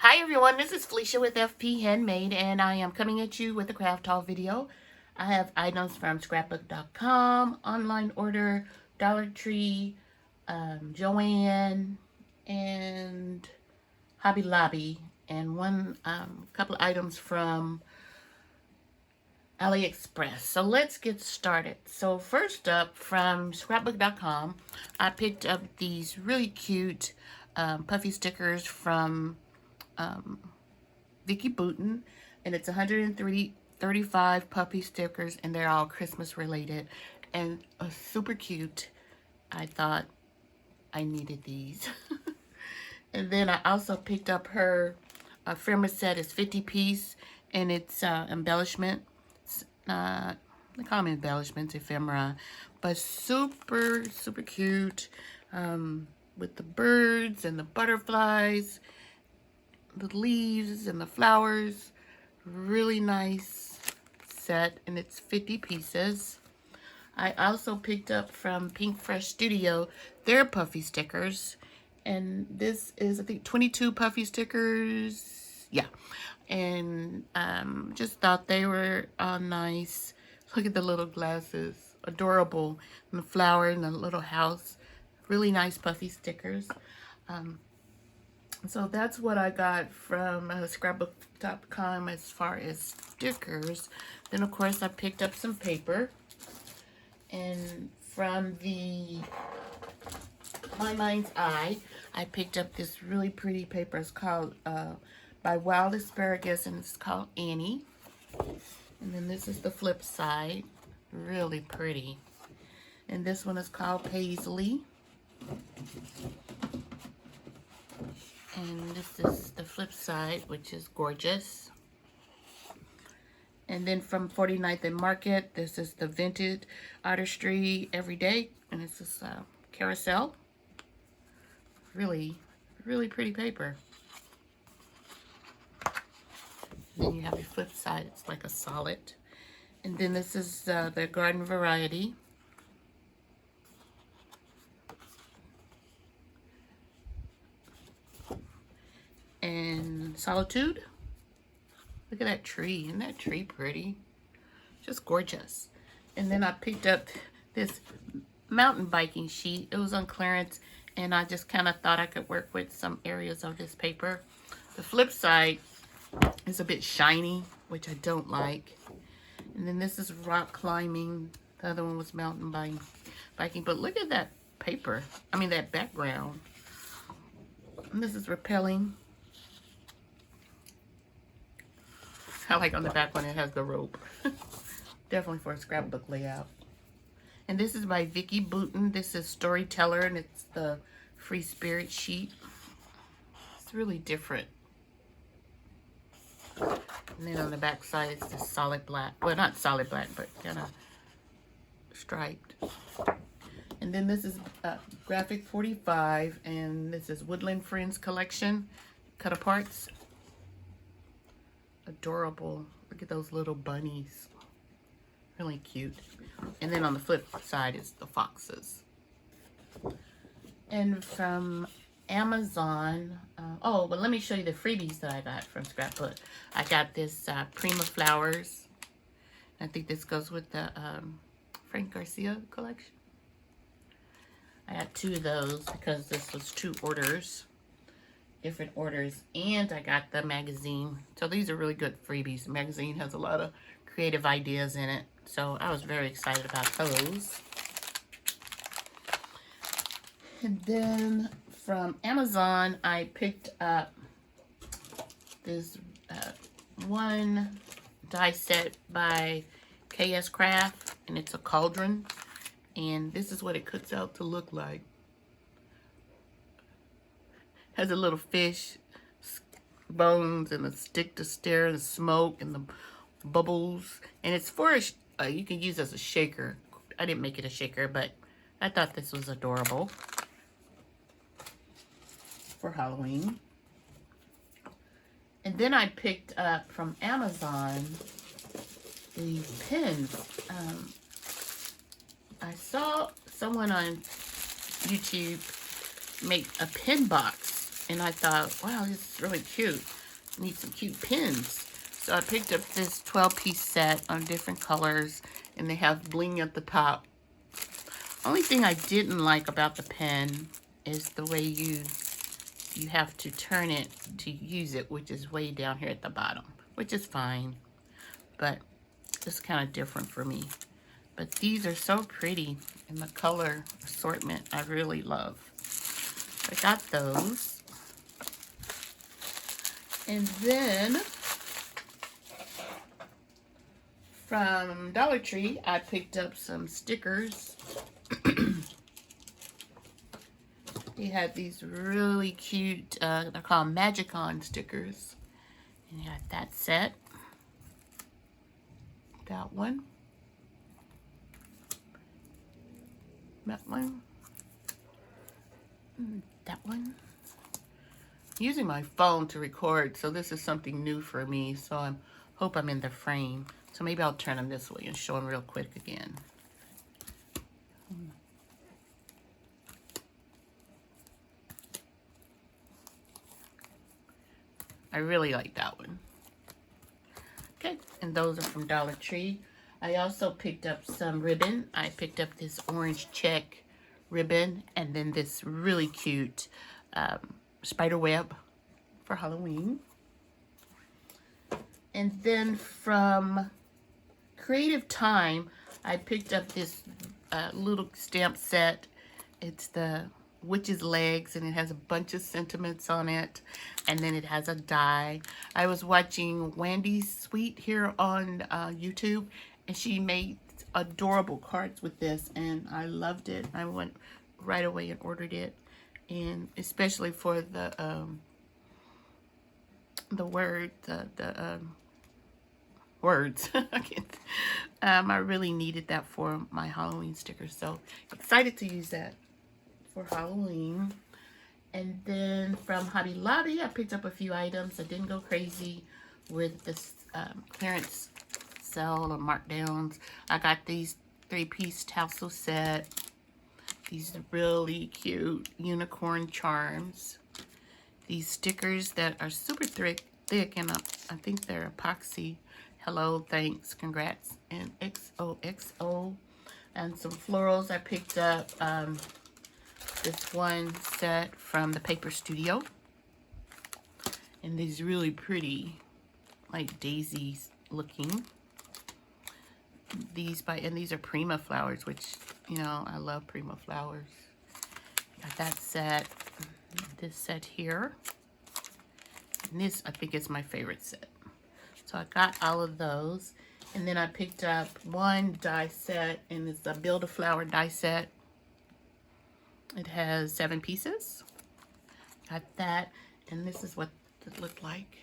Hi everyone, this is Felicia with FP Handmade, and I am coming at you with a craft haul video. I have items from Scrapbook.com, online order, Dollar Tree, JoAnn, and Hobby Lobby, and one couple of items from AlieExpress. So let's get started. So first up, from Scrapbook.com, I picked up these really cute puffy stickers from Vicky Booten, and it's 135 puppy stickers, and they're all Christmas related and super cute. I thought I needed these. And then I also picked up her ephemera set. It's 50 piece, and it's embellishment. They call them embellishments, ephemera, but super cute, with the birds and the butterflies, the leaves and the flowers. Really nice set, and it's 50 pieces. I also picked up from Pink Fresh Studio their puffy stickers, and this is, I think, 22 puffy stickers. Yeah, and just thought they were nice. Look at the little glasses, adorable, and the flower and the little house. Really nice puffy stickers. So that's what I got from Scrapbook.com as far as stickers. Then, of course, I picked up some paper. And from the My Mind's Eye, I picked up this really pretty paper. It's called by Wild Asparagus, and it's called Annie. And then this is the flip side. Really pretty. And this one is called Paisley. And this is the flip side, which is gorgeous. And then from 49th and Market, this is the Vintage Artistry Everyday. And it's this carousel. Really pretty paper. And then you have your flip side. It's like a solid. And then this is the Garden Variety. And Solitude. Look at that tree. Isn't that tree pretty? Just gorgeous. And then I picked up this mountain biking sheet. It was on clearance, and I just kind of thought I could work with some areas of this paper. The flip side is a bit shiny, which I don't like. And then this is rock climbing. The other one was mountain biking. But look at that paper. I mean, that background. And this is rappelling. I like on the back one it has the rope. Definitely for a scrapbook layout. And this is by Vicky Booten. This is Storyteller, and it's the Free Spirit sheet. It's really different. And then on the back side it's just solid black. Well, not solid black, but kind of striped. And then this is Graphic 45, and this is Woodland Friends Collection cut aparts. Adorable. Look at those little bunnies. Really cute. And then on the flip side is the foxes. And from Amazon, oh, but let me show you the freebies that I got from Scrapbook. I got this Prima Flowers. I think this goes with the Frank Garcia collection. I got 2 of those because this was 2 orders. Different orders, and I got the magazine. So these are really good freebies. The magazine has a lot of creative ideas in it, so I was very excited about those. And then from Amazon, I picked up this one die set by KS Craft, and it's a cauldron, and this is what it cuts out to look like. Has a little fish, bones, and a stick to stir, and the smoke, and the bubbles. And it's for you can use as a shaker. I didn't make it a shaker, but I thought this was adorable for Halloween. And then I picked up from Amazon these pins. I saw someone on YouTube make a pin box And I thought, wow, this is really cute. Need some cute pins. So I picked up this 12-piece set on different colors, and they have bling at the top. Only thing I didn't like about the pen is the way you have to turn it to use it, which is way down here at the bottom, which is fine, but it's kind of different for me. But these are so pretty, and the color assortment I really love. I got those. And then from Dollar Tree, I picked up some stickers. They had these really cute, they're called Magicon stickers. And you got that set. That one. That one. That one. I'm using my phone to record, so this is something new for me. So I hope I'm in the frame. So maybe I'll turn them this way and show them real quick again. I really like that one. Okay, and those are from Dollar Tree. I also picked up some ribbon. I picked up this orange check ribbon and then this really cute spider web for Halloween. And then from Creative Time, I picked up this little stamp set. It's the witch's legs, and it has a bunch of sentiments on it, and then it has a die. I was watching Wendy Sweet here on YouTube, and she made adorable cards with this, and I loved it. I went right away and ordered it, and especially for the words. I really needed that for my Halloween stickers, so excited to use that for Halloween. And then from Hobby Lobby, I picked up a few items. I didn't go crazy with this clearance sale or markdowns. I got these 3-piece tassel set. These really cute unicorn charms. These stickers that are super thick, and I think they're epoxy. Hello, thanks, congrats, and XOXO. And some florals. I picked up this one set from the Paper Studio. And these really pretty, like daisies looking. These are Prima flowers, which, you know, I love Prima flowers. Got that set. This set here. And this, I think, is my favorite set. So I got all of those. And then I picked up one die set, and it's a Build-A-Flower die set. It has 7 pieces. Got that. And this is what it looked like.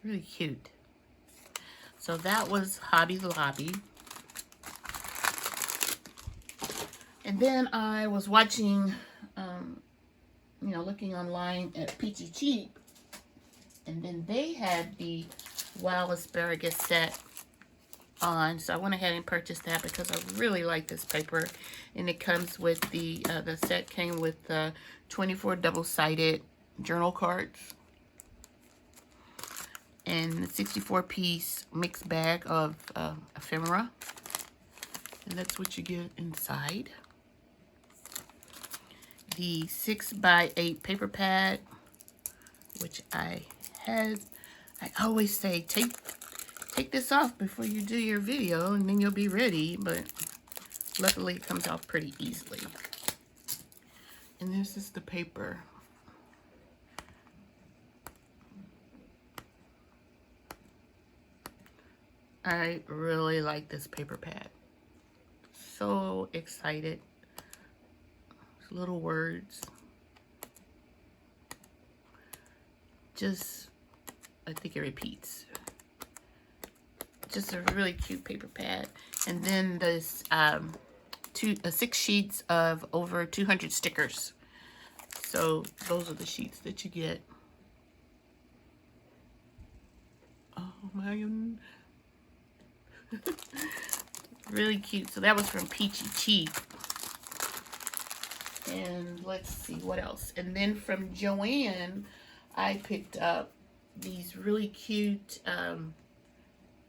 Really cute. So that was Hobby Lobby. And then I was watching, you know, looking online at Peachy Cheap. And then they had the Wild Asparagus set on, so I went ahead and purchased that because I really like this paper. And it comes with the set came with 24 double-sided journal cards and a 64-piece mixed bag of ephemera, and that's what you get inside. The 6x8 paper pad, which I always say take this off before you do your video, and then you'll be ready, but luckily it comes off pretty easily. And this is the paper. I really like this paper pad. So excited. Little words. Just, I think it repeats. Just a really cute paper pad. And then there's 6 sheets of over 200 stickers. So those are the sheets that you get. Oh my. Really cute. So that was from Peachy Cheap. And let's see what else. And then from JoAnn, I picked up these really cute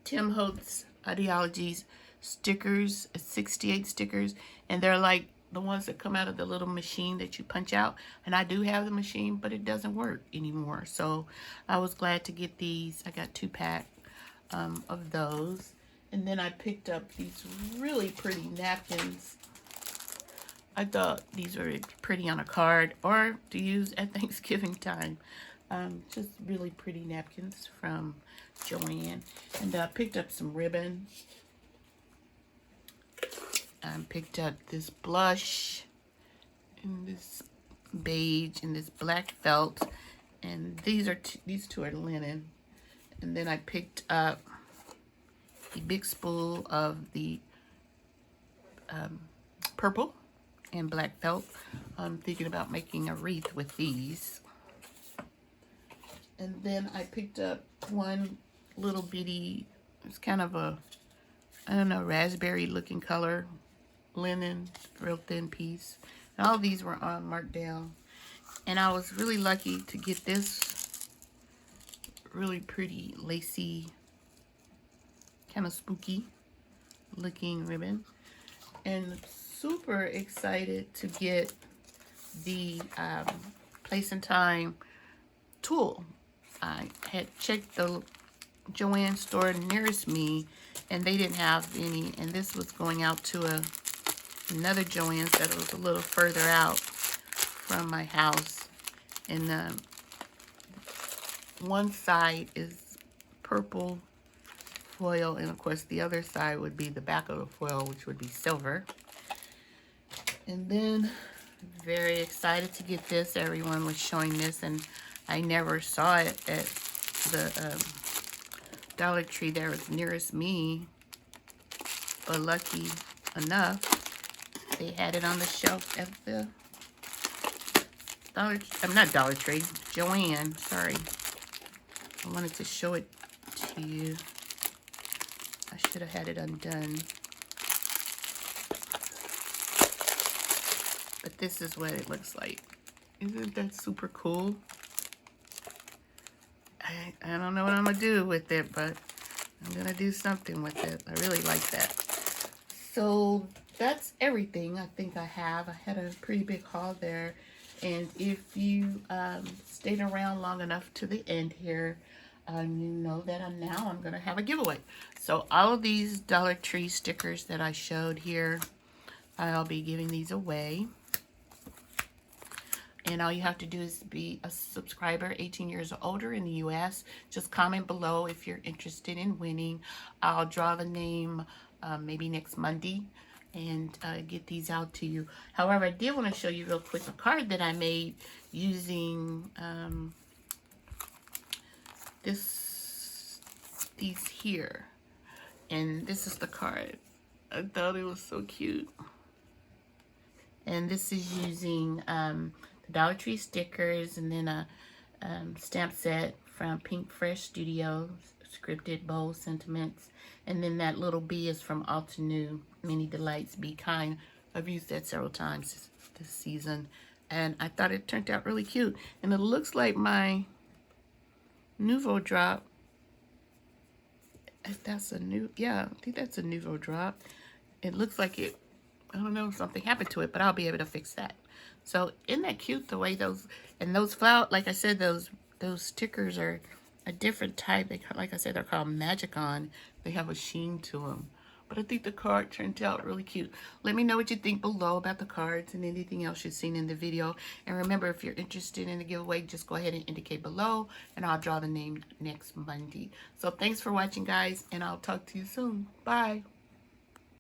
Tim Holtz Ideologies stickers, 68 stickers, and they're like the ones that come out of the little machine that you punch out. And I do have the machine, but it doesn't work anymore. So I was glad to get these. I got 2-pack of those. And then I picked up these really pretty napkins. I thought these were pretty on a card or to use at Thanksgiving time. Just really pretty napkins from JoAnn. And I picked up some ribbon. I picked up this blush and this beige and this black felt. And these two are linen. And then I picked up a big spool of the purple and black felt. I'm thinking about making a wreath with these. And then I picked up one little bitty, it's kind of a, I don't know, raspberry looking color, linen, real thin piece. And all these were on marked down. And I was really lucky to get this really pretty lacy, kind of spooky looking ribbon. And super excited to get the Place and Time tool. I had checked the JoAnn store nearest me and they didn't have any, and this was going out to another JoAnn that was a little further out from my house. And one side is purple foil, and of course the other side would be the back of the foil, which would be silver. And then very excited to get this. Everyone was showing this and I never saw it at the Dollar Tree that was nearest me, but lucky enough they had it on the shelf at the Dollar Tree, JoAnn, sorry. I wanted to show it to you. I should have had it undone. But this is what it looks like. Isn't that super cool? I don't know what I'm going to do with it, but I'm going to do something with it. I really like that. So that's everything I think I have. I had a pretty big haul there. And if you stayed around long enough to the end here, you know that I'm going to have a giveaway. So all of these Dollar Tree stickers that I showed here, I'll be giving these away. And all you have to do is be a subscriber, 18 years or older in the U.S. Just comment below if you're interested in winning. I'll draw the name maybe next Monday and get these out to you. However, I did want to show you real quick a card that I made using these here. And this is the card. I thought it was so cute. And this is using the Dollar Tree stickers and then a stamp set from Pink Fresh Studios, scripted bold sentiments. And then that little bee is from Altenew, Many Delights, Be Kind. I've used that several times this season. And I thought it turned out really cute. And it looks like my Nouveau drop. If that's a new, yeah, I think that's a Nouveau drop. It looks like it, I don't know, something happened to it, but I'll be able to fix that. So isn't that cute the way those, and those flower, like I said, those stickers are a different type. They, like I said, they're called Magicon. They have a sheen to them. But I think the card turned out really cute. Let me know what you think below about the cards and anything else you've seen in the video. And remember, if you're interested in the giveaway, just go ahead and indicate below, and I'll draw the name next Monday. So thanks for watching, guys, and I'll talk to you soon. Bye.